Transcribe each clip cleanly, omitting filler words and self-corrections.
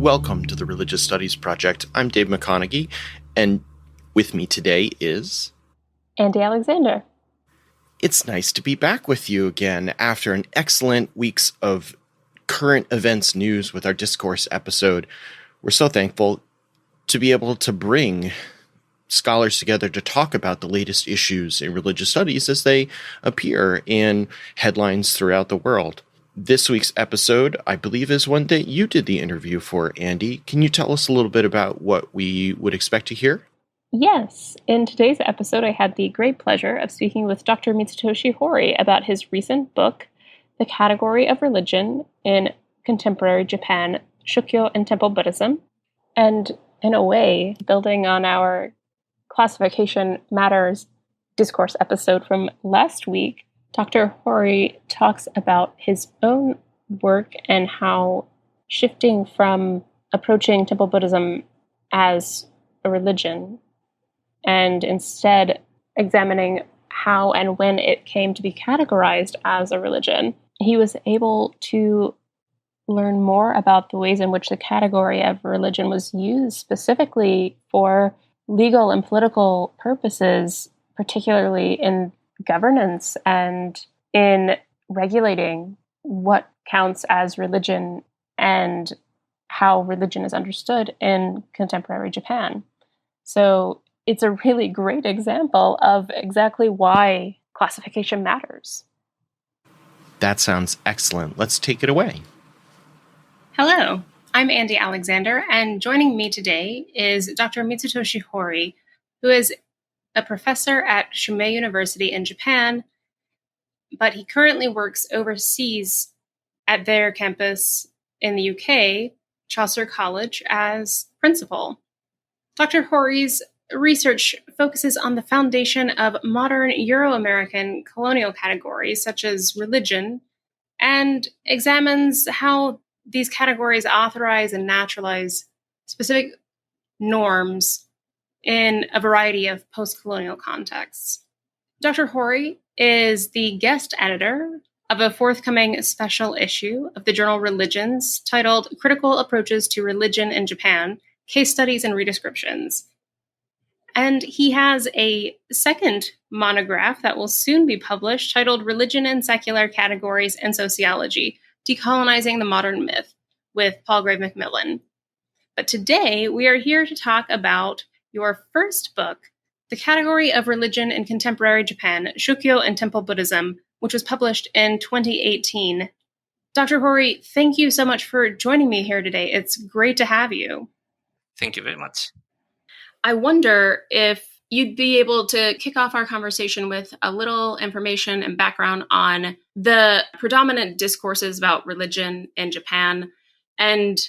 Welcome to the Religious Studies Project. I'm Dave McConaughey, and with me today is... Andie Alexander. It's nice to be back with you again after an excellent weeks of current events news with our Discourse episode. We're so thankful to be able to bring scholars together to talk about the latest issues in religious studies as they appear in headlines throughout the world. This week's episode, I believe, is one that you did the interview for, Andie. Can you tell us a little bit about what we would expect to hear? Yes. In today's episode, I had the great pleasure of speaking with Dr. Mitsutoshi Horii about his recent book, The Category of Religion in Contemporary Japan, Shūkyō and Temple Buddhism. And in a way, building on our Classification Matters Discourse episode from last week, Dr. Horii talks about his own work and how shifting from approaching Temple Buddhism as a religion and instead examining how and when it came to be categorized as a religion, he was able to learn more about the ways in which the category of religion was used specifically for legal and political purposes, particularly in governance and in regulating what counts as religion and how religion is understood in contemporary Japan. So it's a really great example of exactly why classification matters. That sounds excellent. Let's take it away. Hello, I'm Andie Alexander, and joining me today is Dr. Mitsutoshi Horii, who is a professor at Shūmei University in Japan, but he currently works overseas at their campus in the UK, Chaucer College, as principal. Dr. Horii's research focuses on the foundation of modern Euro-American colonial categories such as religion and examines how these categories authorize and naturalize specific norms in a variety of post-colonial contexts. Dr. Horii is the guest editor of a forthcoming special issue of the journal Religions titled Critical Approaches to Religion in Japan, Case Studies and Redescriptions. And he has a second monograph that will soon be published titled Religion and Secular Categories and Sociology, Decolonizing the Modern Myth with Palgrave Macmillan. But today we are here to talk about your first book, The Category of Religion in Contemporary Japan, Shūkyō and Temple Buddhism, which was published in 2018. Dr. Horii, thank you so much for joining me here today. It's great to have you. Thank you very much. I wonder if you'd be able to kick off our conversation with a little information and background on the predominant discourses about religion in Japan and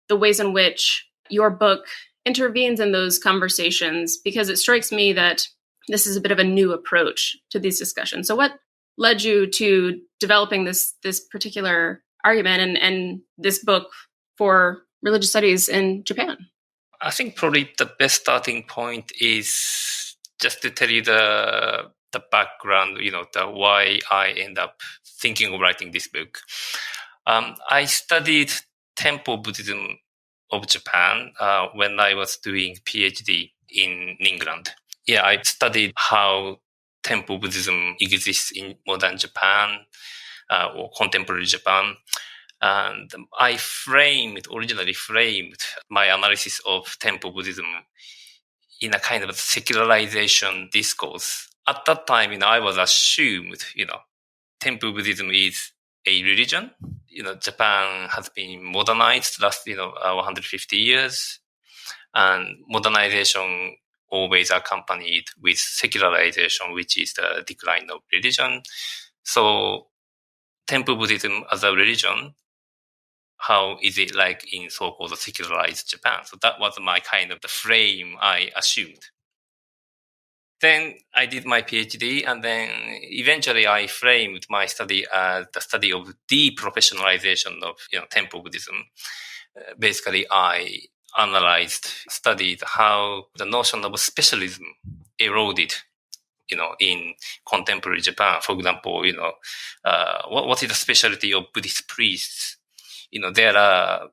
the ways in which your book intervenes in those conversations, because it strikes me that this is a bit of a new approach to these discussions. So what led you to developing this particular argument and this book for religious studies in Japan? I think probably the best starting point is just to tell you the background, the why I end up thinking of writing this book. I studied Temple Buddhism of Japan when I was doing PhD in England. Yeah, I studied how Temple Buddhism exists in modern Japan or contemporary Japan. And I originally framed my analysis of Temple Buddhism in a kind of secularization discourse. At that time, I was assumed, Temple Buddhism is a religion. Japan has been modernized last, 150 years, and modernization always accompanied with secularization, which is the decline of religion. So Temple Buddhism as a religion, how is it like in so-called secularized Japan? So that was my kind of the frame I assumed. Then I did my PhD, and then eventually I framed my study as the study of deprofessionalization of Temple Buddhism. Basically, I studied how the notion of specialism eroded, in contemporary Japan. For example, what is the specialty of Buddhist priests? There are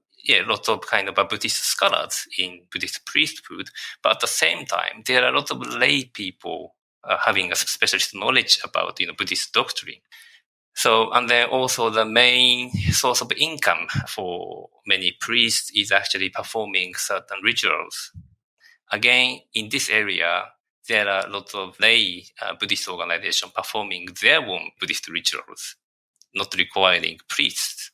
lots of kind of Buddhist scholars in Buddhist priesthood, but at the same time, there are lots of lay people having a specialist knowledge about, Buddhist doctrine. So, and then also the main source of income for many priests is actually performing certain rituals. Again, in this area, there are lots of lay Buddhist organizations performing their own Buddhist rituals, not requiring priests.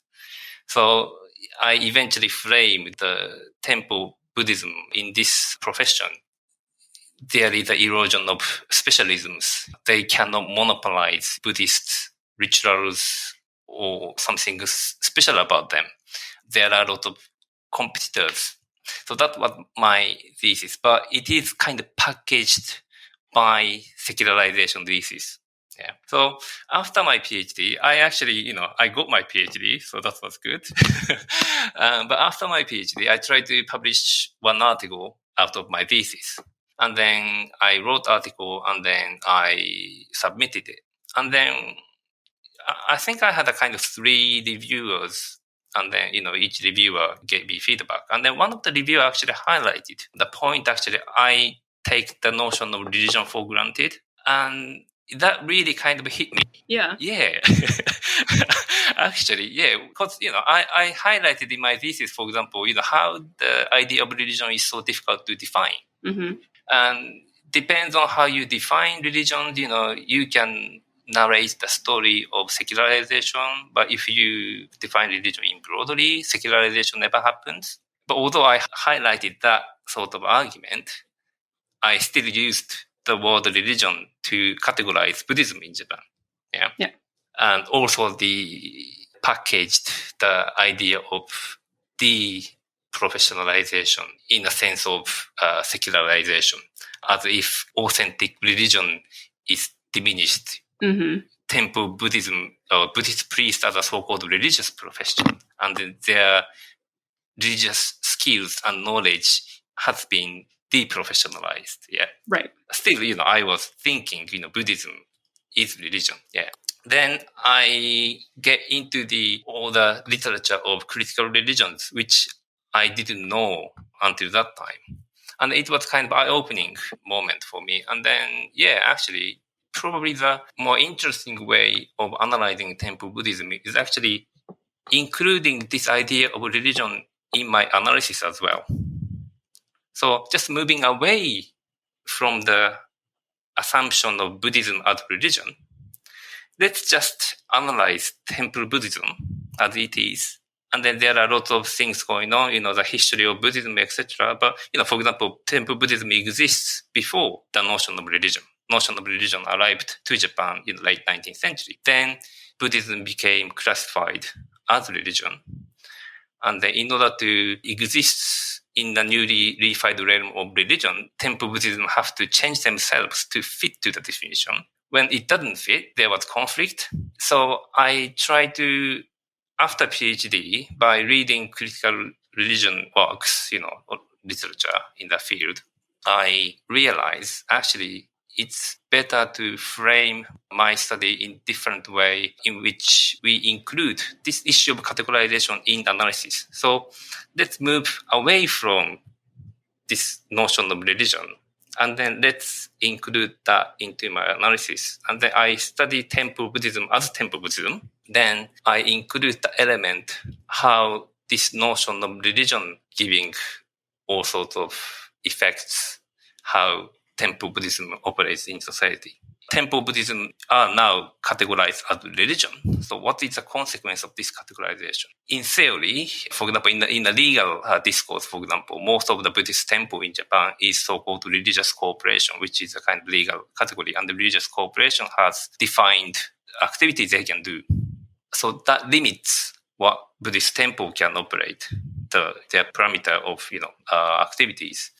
So I eventually framed the temple Buddhism in this profession. There is an erosion of specialisms. They cannot monopolize Buddhist rituals or something special about them. There are a lot of competitors. So that was my thesis, but it is kind of packaged by secularization thesis. Yeah. So after my PhD, I actually, I got my PhD, so that was good. But after my PhD, I tried to publish one article out of my thesis. And then I wrote article and then I submitted it. And then I think I had a kind of 3 reviewers, and then, each reviewer gave me feedback. And then one of the reviewers actually highlighted the point, actually, I take the notion of religion for granted. And that really kind of hit me. Yeah. Yeah. Actually, yeah. Because, I highlighted in my thesis, for example, how the idea of religion is so difficult to define. Mm-hmm. And depends on how you define religion, you can narrate the story of secularization, but if you define religion broadly, secularization never happens. But although I highlighted that sort of argument, I still used the word religion to categorize Buddhism in Japan. Yeah. And also packaged the idea of deprofessionalization in a sense of secularization, as if authentic religion is diminished. Mm-hmm. Temple Buddhism or Buddhist priests as a so-called religious profession, and their religious skills and knowledge has been deprofessionalized. Yeah. Right. Still, I was thinking, Buddhism is religion. Yeah. Then I get into all the literature of critical religions, which I didn't know until that time. And it was kind of eye-opening moment for me. And then, actually, probably the more interesting way of analyzing temple Buddhism is actually including this idea of religion in my analysis as well. So just moving away from the assumption of Buddhism as religion, let's just analyze temple Buddhism as it is. And then there are lots of things going on, the history of Buddhism, etc. But, for example, temple Buddhism exists before the notion of religion. Notion of religion arrived to Japan in the late 19th century. Then Buddhism became classified as religion. And then in order to exist in the newly reified realm of religion, temple Buddhism have to change themselves to fit to the definition. When it doesn't fit, there was conflict. So I tried to, after PhD, by reading critical religion works, or literature in the field, I realized actually it's better to frame my study in different way in which we include this issue of categorization in analysis. So let's move away from this notion of religion, and then let's include that into my analysis. And then I study temple Buddhism as temple Buddhism. Then I include the element how this notion of religion giving all sorts of effects, how temple Buddhism operates in society. Temple Buddhism are now categorized as religion. So what is the consequence of this categorization? In theory, for example, in the legal discourse, for example, most of the Buddhist temple in Japan is so-called religious cooperation, which is a kind of legal category. And the religious cooperation has defined activities they can do. So that limits what Buddhist temple can operate, their parameter of, activities.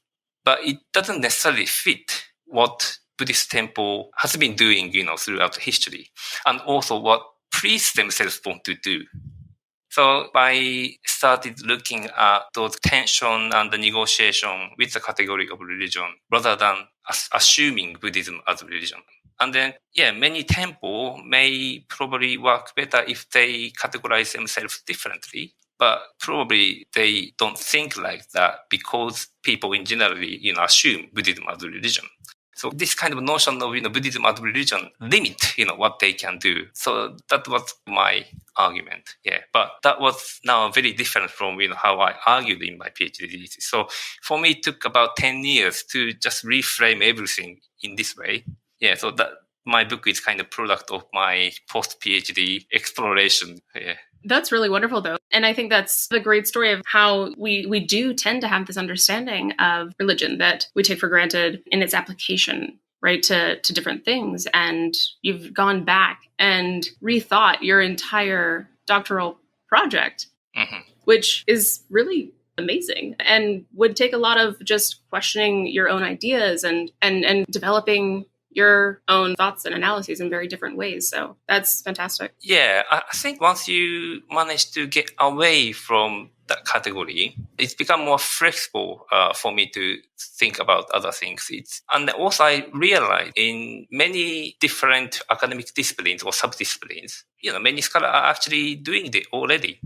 But it doesn't necessarily fit what Buddhist temple has been doing, throughout history, and also what priests themselves want to do. So I started looking at those tension and the negotiation with the category of religion, rather than assuming Buddhism as religion. And then, many temples may probably work better if they categorize themselves differently. But probably they don't think like that because people in generally, assume Buddhism as a religion. So this kind of notion of, Buddhism as religion limit, what they can do. So that was my argument. Yeah. But that was now very different from, how I argued in my PhD thesis. So for me, it took about 10 years to just reframe everything in this way. Yeah. So that my book is kind of product of my post-PhD exploration. Yeah. That's really wonderful, though. And I think that's a great story of how we do tend to have this understanding of religion that we take for granted in its application, right, to different things. And you've gone back and rethought your entire doctoral project, which is really amazing and would take a lot of just questioning your own ideas and developing your own thoughts and analyses in very different ways. So that's fantastic. Yeah, I think once you manage to get away from that category, it's become more flexible for me to think about other things. And also I realized in many different academic disciplines or sub-disciplines, many scholars are actually doing it already.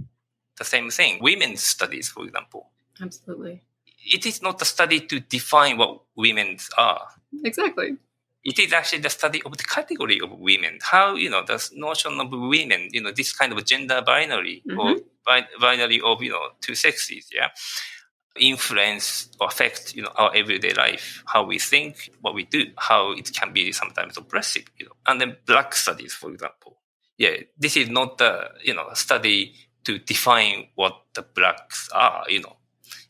The same thing. Women's studies, for example. Absolutely. It is not a study to define what women are. Exactly. It is actually the study of the category of women. How, the notion of women, this kind of gender binary or binary of, two sexes, influence or affect, our everyday life, how we think, what we do, how it can be sometimes oppressive, And then Black studies, for example. Yeah, this is not the, study to define what the Blacks are,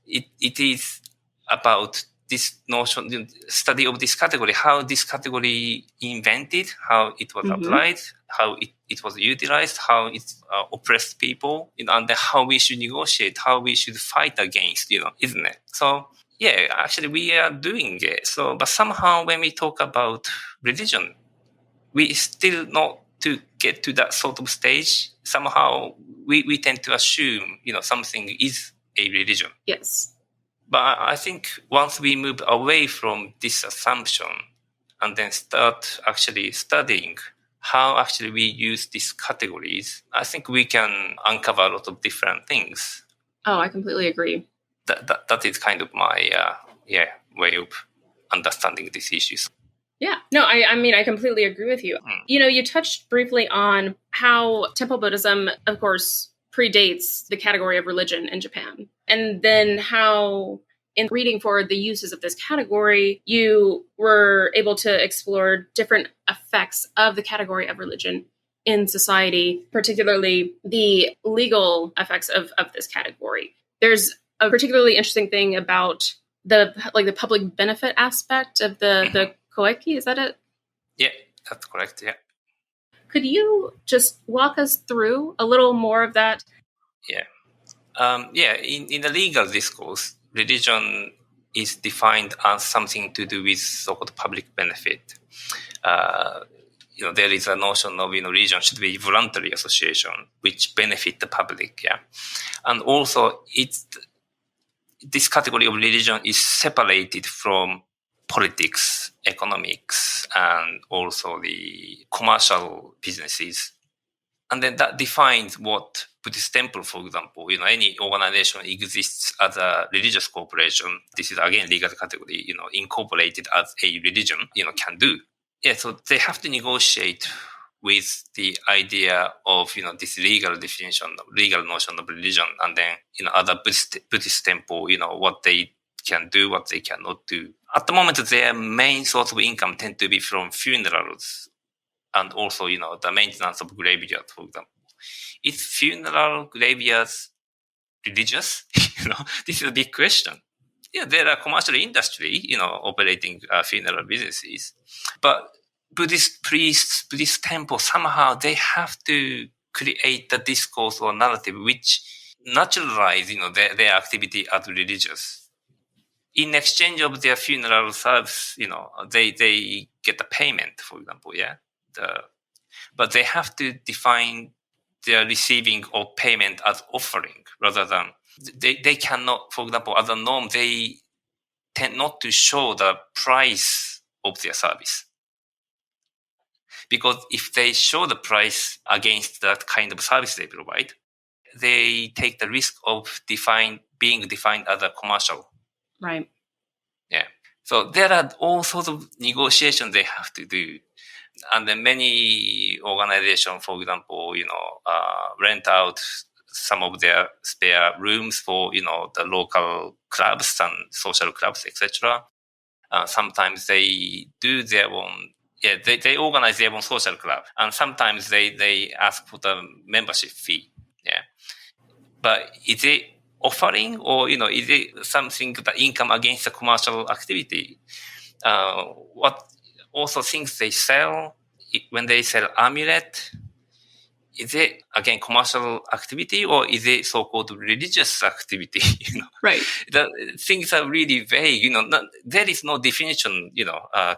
It is about this notion, study of this category, how this category invented, how it was applied, how it was utilized, how it oppressed people, and then how we should negotiate, how we should fight against, isn't it? So, yeah, actually we are doing it. So, but somehow when we talk about religion, we still not to get to that sort of stage. Somehow we tend to assume, something is a religion. Yes. But I think once we move away from this assumption and then start actually studying how actually we use these categories, I think we can uncover a lot of different things. Oh, I completely agree. That is kind of my way of understanding these issues. Yeah, no, I mean, I completely agree with you. You touched briefly on how Temple Buddhism, of course, predates the category of religion in Japan. And then how, in reading for the uses of this category, you were able to explore different effects of the category of religion in society, particularly the legal effects of this category. There's a particularly interesting thing about the public benefit aspect of the koeki, is that it? Yeah, that's correct, yeah. Could you just walk us through a little more of that? Yeah. In the legal discourse, religion is defined as something to do with so-called public benefit. There is a notion of, religion should be voluntary association which benefit the public, And also, this category of religion is separated from politics, economics, and also the commercial businesses. And then that defines what Buddhist temple, for example, any organization exists as a religious corporation. This is again legal category, incorporated as a religion, can do. Yeah, so they have to negotiate with the idea of, this legal definition, legal notion of religion, and then, other Buddhist temple, what they can do, what they cannot do. At the moment, their main source of income tend to be from funerals and also, the maintenance of graveyards, for example. Is funeral graveyards religious? This is a big question. Yeah, there are commercial industry, operating funeral businesses, but Buddhist priests, Buddhist temples, somehow they have to create the discourse or narrative which naturalize, their activity as religious. In exchange of their funeral service, they get a payment, for example, but they have to define their receiving of payment as offering rather than they cannot, for example, as a norm, they tend not to show the price of their service. Because if they show the price against that kind of service they provide, they take the risk of being defined as a commercial. Right. Yeah. So there are all sorts of negotiations they have to do. And then many organizations, for example, rent out some of their spare rooms for, the local clubs and social clubs, etc. Sometimes they do their own, they organize their own social club. And sometimes they ask for the membership fee. Yeah. But is it offering or, is it something that income against the commercial activity? What also things they sell, when they sell amulet, is it again commercial activity or is it so-called religious activity? Right. The things are really vague. There is no definition,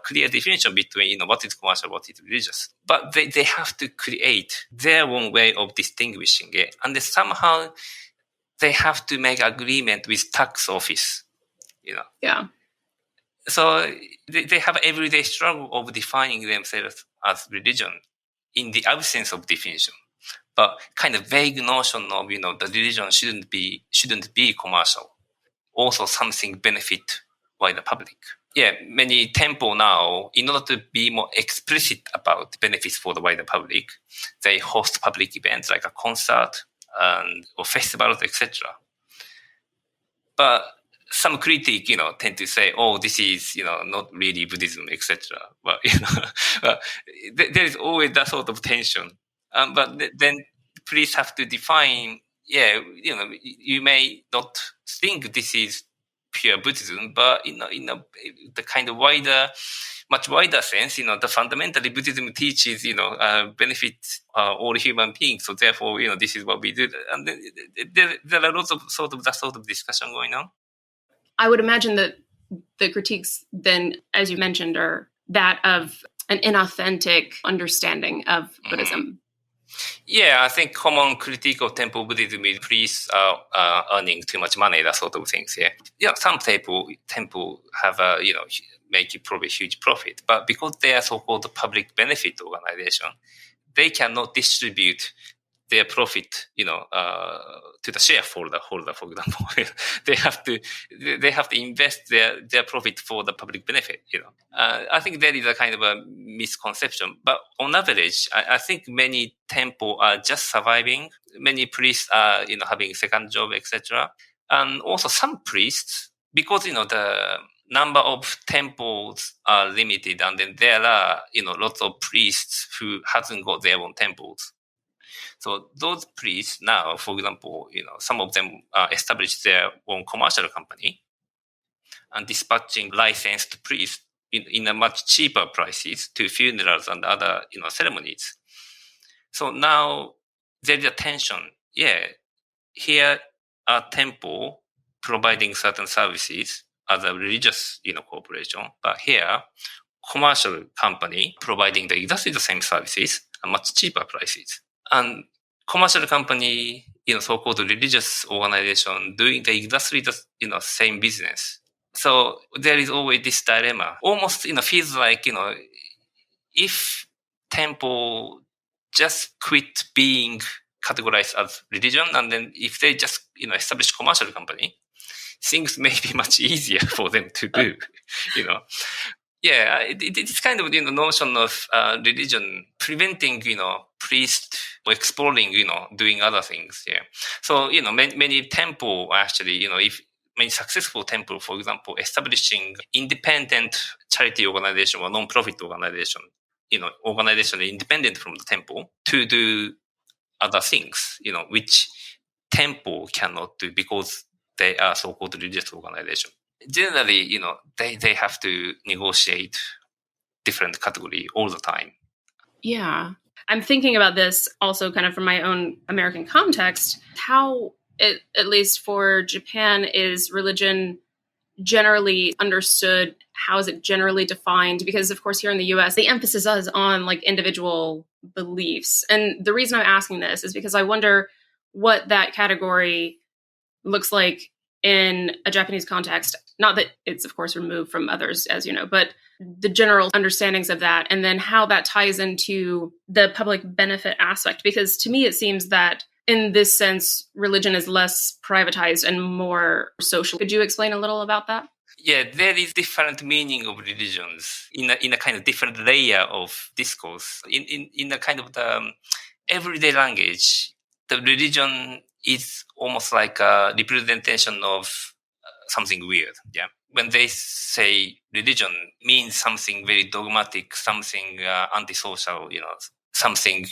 clear definition between what is commercial, what is religious. But they have to create their own way of distinguishing it, and somehow they have to make agreement with tax office. Yeah. So they have everyday struggle of defining themselves as religion in the absence of definition. But kind of vague notion of, the religion shouldn't be commercial. Also something benefit by the public. Yeah, many temple now, in order to be more explicit about benefits for the wider public, they host public events like a concert or festivals, etc. But some critic, tend to say, "Oh, this is, not really Buddhism, etc." But but there is always that sort of tension. But then priests have to define. Yeah, you may not think this is pure Buddhism, but in the kind of much wider sense, the fundamentally Buddhism teaches, benefits all human beings. So therefore, this is what we do. And there are lots of that sort of discussion going on. I would imagine that the critiques then, as you mentioned, are that of an inauthentic understanding of Buddhism. Mm-hmm. Yeah, I think common critique of temple Buddhism is priests are earning too much money, that sort of things. Yeah. Some temple have make probably huge profit, but because they are so-called public benefit organization, they cannot distribute their profit, to the shareholder, for example. they have to invest their profit for the public benefit. I think there is a kind of a misconception. But on average, I think many temples are just surviving. Many priests are, having second job, etc. And also some priests, because the number of temples are limited, and then there are lots of priests who hasn't got their own temples. So those priests now, for example, some of them established their own commercial company and dispatching licensed priests in a much cheaper prices to funerals and other ceremonies. So now there is a tension. Yeah, here a temple providing certain services as a religious corporation, but here commercial company providing exactly the same services at much cheaper prices. And commercial company, so-called religious organization doing exactly the same business. So there is always this dilemma. Almost feels like if temple just quit being categorized as religion, and then if they just establish commercial company, things may be much easier for them to do. Yeah, it's kind of notion of religion preventing priest exploring doing other things. Yeah, so many temple actually if many successful temple, for example, establishing independent charity organization or non-profit organization, organization independent from the temple to do other things, which temple cannot do because they are so-called religious organization. Generally, they have to negotiate different category all the time. Yeah. I'm thinking about this also kind of from my own American context, how at least for Japan is religion generally understood, how is it generally defined? Because of course here in the US, the emphasis is on like individual beliefs. And the reason I'm asking this is because I wonder what that category looks like in a Japanese context. Not that it's of course removed from others, as you know, but the general understandings of that, and then how that ties into the public benefit aspect. Because to me, it seems that in this sense, religion is less privatized and more social. Could you explain a little about that? Yeah, there is different meaning of religions in a kind of different layer of discourse. In a kind of the everyday language, the religion is almost like a representation of something weird. Yeah. When they say religion means something very dogmatic, something antisocial, something,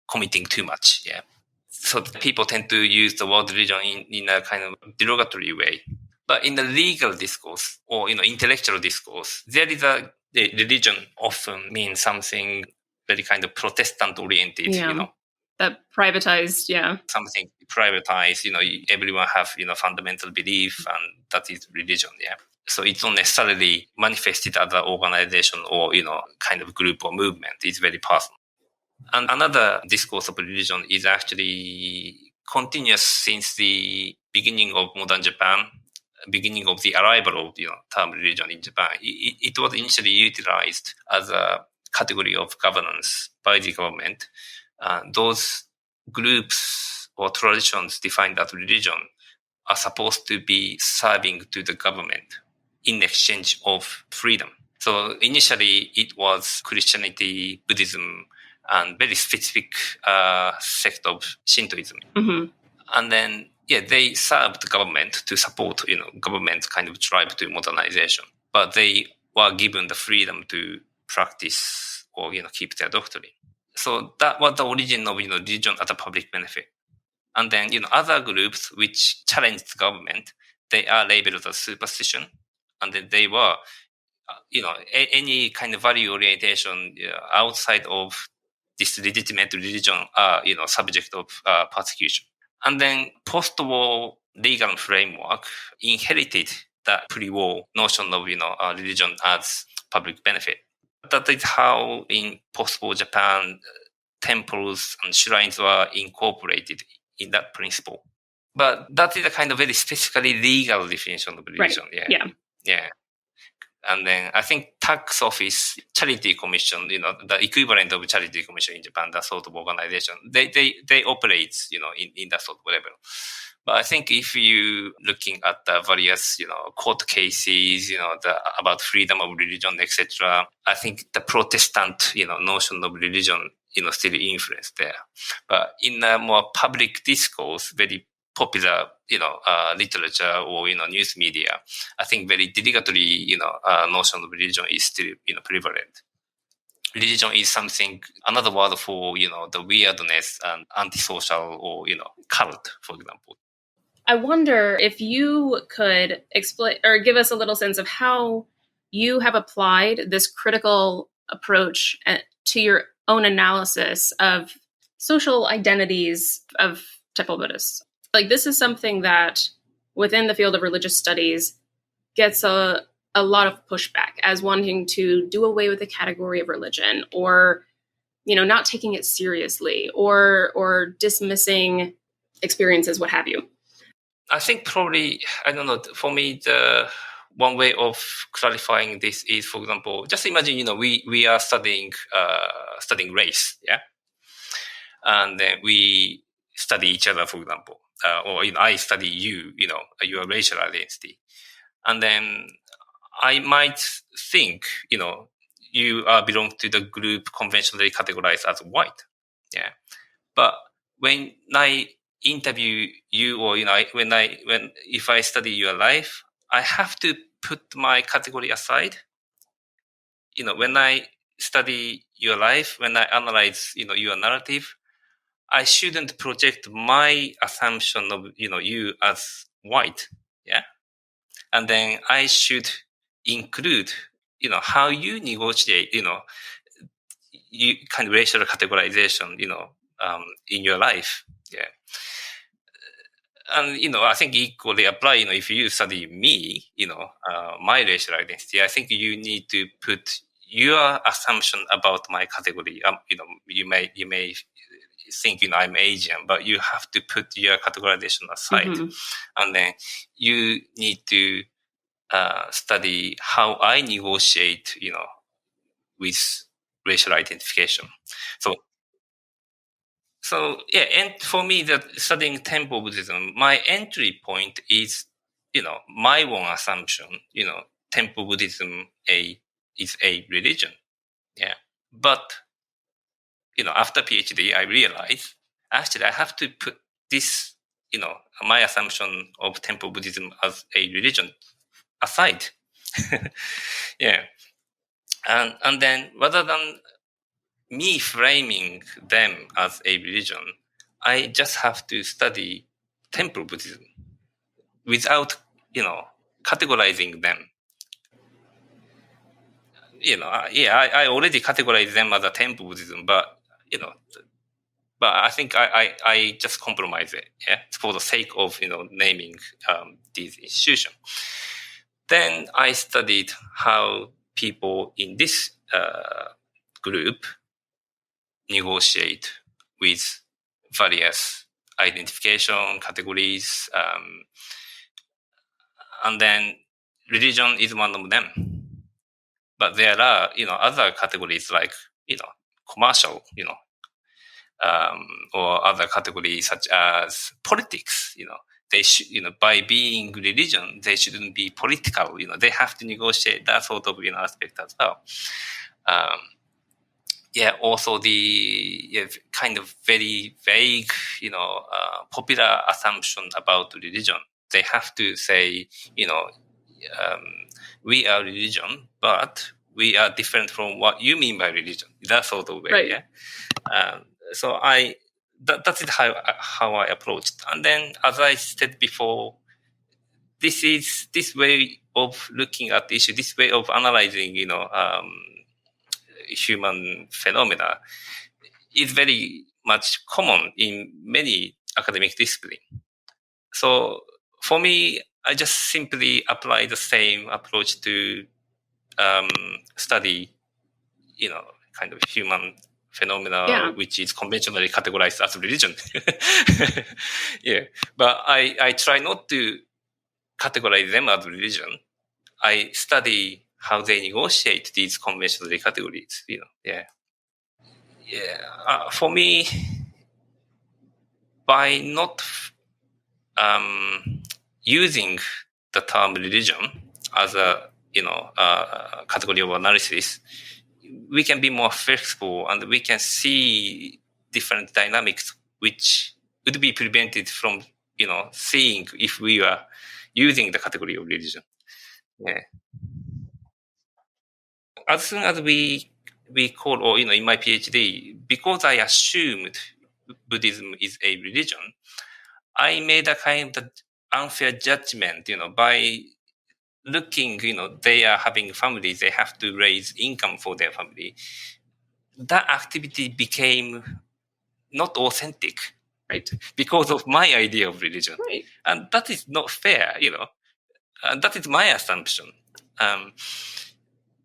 committing too much. Yeah. So people tend to use the word religion in a kind of derogatory way. But in the legal discourse or, intellectual discourse, there is the religion often means something very kind of Protestant oriented, that privatized, something privatized, everyone have, fundamental belief, and that is religion. Yeah. So it's not necessarily manifested as an organization or, kind of group or movement. It's very personal. And another discourse of religion is actually continuous since the beginning of modern Japan, beginning of the arrival of, term religion in Japan. It was initially utilized as a category of governance by the government. Those groups or traditions defined as religion are supposed to be serving to the government in exchange of freedom. So initially it was Christianity, Buddhism, and very specific sect of Shintoism. Mm-hmm. And then, they served the government to support, government's kind of drive to modernization. But they were given the freedom to practice or, keep their doctrine. So that was the origin of, religion as a public benefit. And then, other groups which challenged the government, they are labeled as superstition. And then they were, any kind of value orientation outside of this legitimate religion are, subject of persecution. And then post-war legal framework inherited that pre-war notion of, religion as public benefit. That is how in post-war Japan, temples and shrines were incorporated in that principle. But that is a kind of very specifically legal definition of religion. Right. Yeah. And then I think tax office, charity commission, the equivalent of charity commission in Japan, that sort of organization, they operate, in that sort of level. But I think if you looking at the various, court cases, about freedom of religion, etc., I think the Protestant, notion of religion, still influence there. But in a more public discourse, very popular, literature or, news media, I think very derogatory, notion of religion is still, prevalent. Religion is something, another word for, the weirdness and antisocial or, cult, for example. I wonder if you could explain or give us a little sense of how you have applied this critical approach to your own analysis of social identities of Temple Buddhists. Like, this is something that within the field of religious studies gets a lot of pushback as wanting to do away with the category of religion, or, not taking it seriously, or dismissing experiences, what have you. I think probably, I don't know, for me, the one way of clarifying this is, for example, just imagine, we are studying race, yeah? And then we study each other, for example. Or I study you, your racial identity. And then I might think, you belong to the group conventionally categorized as white. Yeah. But when I interview you, or, if I study your life, I have to put my category aside. When I study your life, when I analyze, your narrative, I shouldn't project my assumption of, you as white. Yeah. And then I should include, how you negotiate, you kind of racial categorization, in your life. Yeah. And, I think equally apply, if you study me, my racial identity, I think you need to put your assumption about my category. You may think, I'm Asian, but you have to put your categorization aside. Mm-hmm. And then you need to study how I negotiate, with racial identification. So yeah, and for me, that studying Temple Buddhism, my entry point is, my own assumption, Temple Buddhism is a religion. Yeah. But, after PhD, I realized actually I have to put this, my assumption of Temple Buddhism as a religion aside. Yeah. And then rather than me framing them as a religion, I just have to study Temple Buddhism without, categorizing them. I already categorize them as a Temple Buddhism, but, but I think I just compromise it, for the sake of, naming these institutions. Then I studied how people in this group negotiate with various identification categories, and then religion is one of them. But there are, other categories like, commercial, or other categories such as politics, they should, by being religion, they shouldn't be political, they have to negotiate that sort of, aspect as well. Also the kind of very vague, popular assumption about religion. They have to say, we are religion, but we are different from what you mean by religion. That sort of way, Right. yeah. So that is how I approached. And then, as I said before, this way of looking at the issue, this way of analyzing, human phenomena is very much common in many academic disciplines. So for me, I just simply apply the same approach to study, kind of human phenomena, which is conventionally categorized as religion. Yeah, but I try not to categorize them as religion. I study how they negotiate these conventional categories. For me, by not using the term religion as a category of analysis, we can be more flexible and we can see different dynamics which would be prevented from seeing if we are using the category of religion. Yeah. As soon as we call, or in my PhD, because I assumed Buddhism is a religion, I made a kind of unfair judgment, by looking, they are having families, they have to raise income for their family. That activity became not authentic, right? Because of my idea of religion. Right. And that is not fair, and that is my assumption.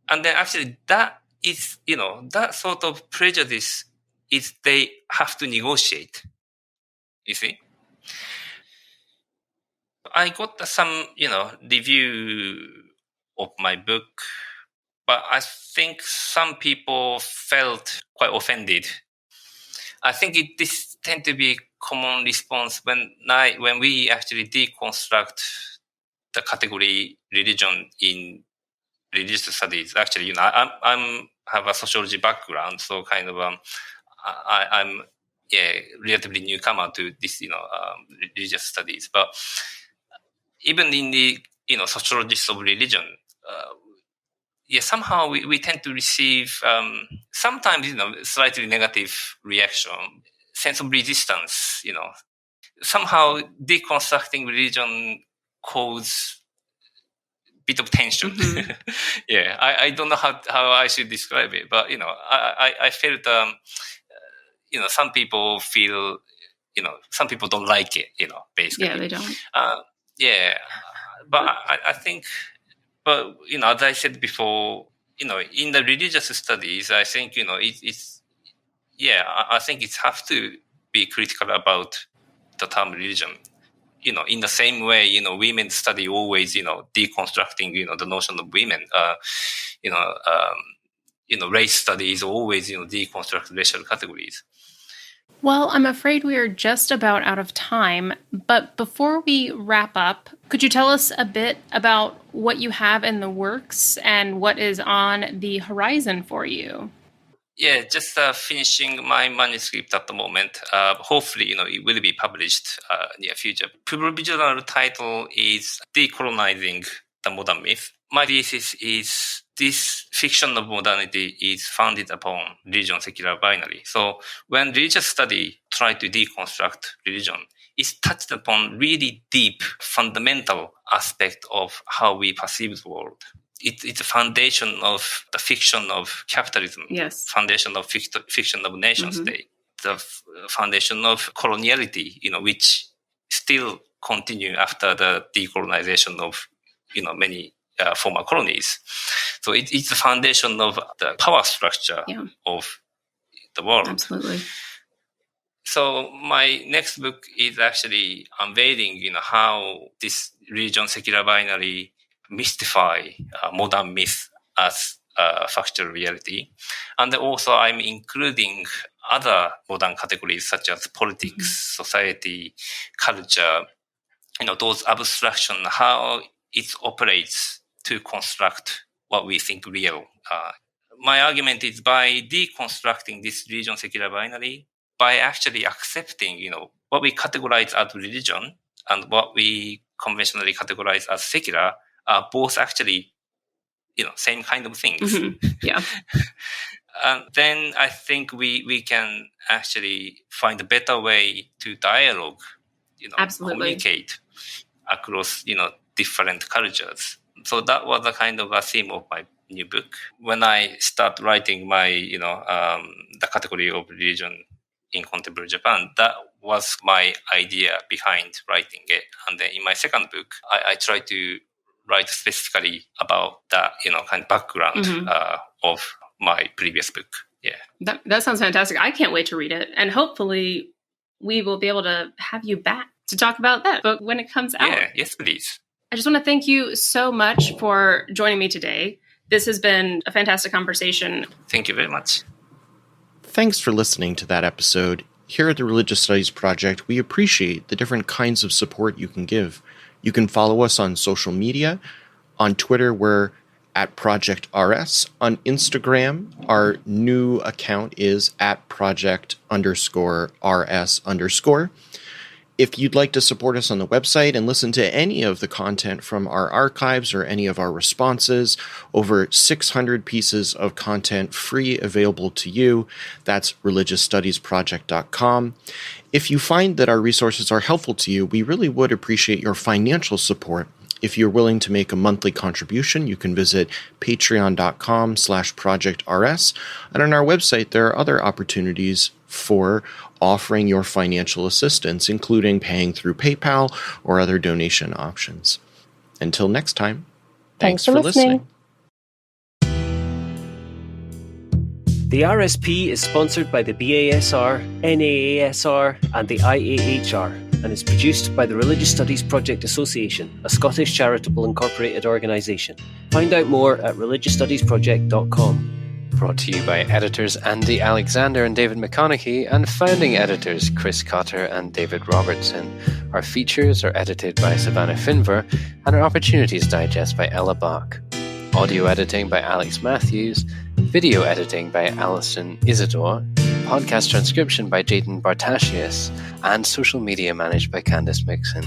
And then actually that is, that sort of prejudice is they have to negotiate, you see? I got some, review of my book, but I think some people felt quite offended. I think this tends to be common response when we actually deconstruct the category religion in religious studies. Actually, I'm have a sociology background, so kind of I'm relatively newcomer to this religious studies, but even in the sociologists of religion, somehow we tend to receive sometimes slightly negative reaction, sense of resistance. Somehow deconstructing religion causes bit of tension. Mm-hmm. Yeah, I don't know how I should describe it, but I felt some people feel some people don't like it. Basically. Yeah, they don't. But I think, but as I said before, in the religious studies, I think it's I think it has to be critical about the term religion. In the same way, women study always, deconstructing, the notion of women. Race studies always, deconstruct racial categories. Well, I'm afraid we are just about out of time, but before we wrap up, could you tell us a bit about what you have in the works and what is on the horizon for you? Yeah, just finishing my manuscript at the moment. Hopefully, it will be published near future. Provisional title is Decolonizing the Modern Myth. My thesis is this fiction of modernity is founded upon religion secular binary. So when religious study try to deconstruct religion, it's touched upon really deep, fundamental aspect of how we perceive the world. It's a foundation of the fiction of capitalism, Yes. foundation of fiction of nation state, the foundation of coloniality, which still continue after the decolonization of, many former colonies. So it's the foundation of the power structure of the world. Absolutely. So my next book is actually unveiling, how this religion secular binary mystify modern myth as a factual reality. And also I'm including other modern categories such as politics, society, culture, those abstraction, how it operates to construct what we think real. My argument is by deconstructing this religion secular binary, by actually accepting, what we categorize as religion and what we conventionally categorize as secular are both actually, same kind of things. Yeah. Then I think we can actually find a better way to dialogue, communicate across, different cultures. So that was a kind of a theme of my new book. When I start writing my, the category of religion in contemporary Japan, that was my idea behind writing it. And then in my second book, I try to write specifically about that, kind of background of my previous book. Yeah. That sounds fantastic. I can't wait to read it. And hopefully we will be able to have you back to talk about that book when it comes out. Yeah, yes, please. I just want to thank you so much for joining me today. This has been a fantastic conversation. Thank you very much. Thanks for listening to that episode. Here at the Religious Studies Project, we appreciate the different kinds of support you can give. You can follow us on social media. On Twitter, we're at Project RS. On Instagram, our new account is at Project_RS_. If you'd like to support us on the website and listen to any of the content from our archives or any of our responses, over 600 pieces of content free available to you. That's religiousstudiesproject.com. If you find that our resources are helpful to you, we really would appreciate your financial support. If you're willing to make a monthly contribution, you can visit patreon.com/projectrs. And on our website, there are other opportunities for offering your financial assistance, including paying through PayPal or other donation options. Until next time, thanks for listening. The RSP is sponsored by the BASR, NAASR, and the IAHR, and is produced by the Religious Studies Project Association, a Scottish charitable incorporated organisation. Find out more at religiousstudiesproject.com. Brought to you by editors Andie Alexander and David McConaughey and founding editors Chris Cotter and David Robertson. Our features are edited by Savannah Finver and our Opportunities Digest by Ella Bach. Audio editing by Alex Matthews. Video editing by Alison Isidore. Podcast transcription by Jayden Bartasius. And social media managed by Candice Mixon.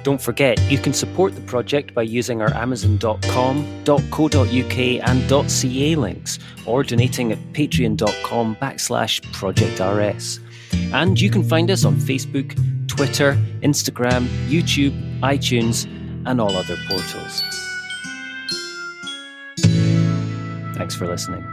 Don't forget, you can support the project by using our Amazon.com, .co.uk and .ca links, or donating at patreon.com/projectrs. And you can find us on Facebook, Twitter, Instagram, YouTube, iTunes, and all other portals. Thanks for listening.